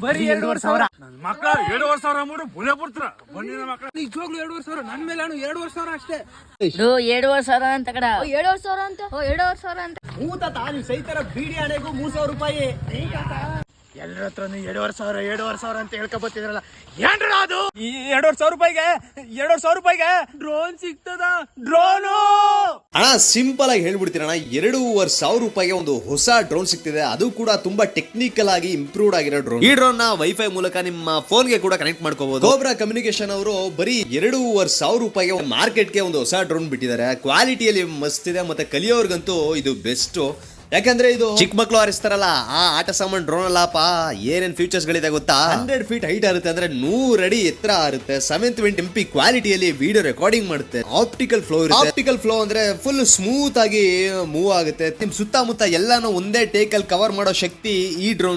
ಬರೀ 2,500. ನನ್ ಮಕ್ಳ 2,500 ಅಂದ್ಬಿಟ್ಟು ಬುಲೆ ಬಿಡ್ತಾರ. ಬಂದಿನ ಮಕ್ಳ ನಿಜವಾಗ್ಲೂ 2,500 ನನ್ ಮೇಲೆ 2,500 ಅಷ್ಟೇ. 7,500 ಅಂತ ಕಡ. 7,500 ಅಂತ. 7,500 ಅಂತ. ನೀವು ಸೈತರ ಬೀಡಿ ಹಣೆಗೂ 3,000 ರೂಪಾಯಿ. ಎಲ್ಲರ ಹತ್ರನು 2,500 ಅಂತ ಹೇಳ್ಕೊಬತ್ತಿದ್ರಲ್ಲ, ಏನ್ರ ಅದು? ಈ 2,500 ರೂಪಾಯಿಗೆ ಡ್ರೋನ್ ಸಿಗ್ತದ? ಡ್ರೋನು ಅಣ್ಣ ಸಿಂಪಲ್ ಆಗಿ ಹೇಳ್ಬಿಡ್ತೀರಣ್ಣ, 2,500 ರೂಪಾಯಿಗೆ ಒಂದು ಹೊಸ ಡ್ರೋನ್ ಸಿಗ್ತಿದೆ. ಅದು ಕೂಡ ತುಂಬಾ ಟೆಕ್ನಿಕಲ್ ಆಗಿ ಇಂಪ್ರೂವ್ಡ್ ಆಗಿರೋ ಡ್ರೋನ್. ಈ ಡ್ರೋನ್ ನ ವೈಫೈ ಮೂಲಕ ನಿಮ್ಮ ಫೋನ್ ಗೆ ಕೂಡ ಕನೆಕ್ಟ್ ಮಾಡ್ಕೋಬಹುದು. ಕೋಬ್ರಾ ಕಮ್ಯುನಿಕೇಶನ್ ಅವರು ಬರೀ 2,500 ರೂಪಾಯಿಗೆ ಮಾರ್ಕೆಟ್ ಗೆ ಒಂದು ಹೊಸ ಡ್ರೋನ್ ಬಿಟ್ಟಿದ್ದಾರೆ. ಕ್ವಾಲಿಟಿಯಲ್ಲಿ ಮಸ್ತ್ ಇದೆ, ಮತ್ತೆ ಕಲಿಯೋರ್ಗಂತೂ ಇದು ಬೆಸ್ಟ್. ಯಾಕಂದ್ರೆ ಇದು ಚಿಕ್ಕ ಮಕ್ಳು ಹಾರಿಸ್ತಾರಲ್ಲ ಆ ಆಟ ಸಾಮಾನ್ ಡ್ರೋನ್ ಅಲ್ಲಪ್ಪ. ಏನೇನ್ ಫೀಚರ್ಸ್ ಗಳಿದೆ ಗೊತ್ತಾ? 100 ಫೀಟ್ ಹೈಟ್ ಆಗುತ್ತೆ, ಅಂದ್ರೆ 100 ಅಡಿ ಎತ್ತರ ಆರುತ್ತೆ. 720p ಕ್ವಾಲಿಟಿಯಲ್ಲಿ ವಿಡಿಯೋ ರೆಕಾರ್ಡಿಂಗ್ ಮಾಡುತ್ತೆ. ಆಪ್ಟಿಕಲ್ ಫ್ಲೋ ಇರುತ್ತೆ. ಆಪ್ಟಿಕಲ್ ಫ್ಲೋ ಅಂದ್ರೆ ಫುಲ್ ಸ್ಮೂತ್ ಆಗಿ ಮೂವ್ ಆಗುತ್ತೆ. ನಿಮ್ ಸುತ್ತಮುತ್ತ ಎಲ್ಲಾನು ಒಂದೇ ಟೇಕ್ ಅಲ್ಲಿ ಕವರ್ ಮಾಡೋ ಶಕ್ತಿ ಈ ಡ್ರೋನ್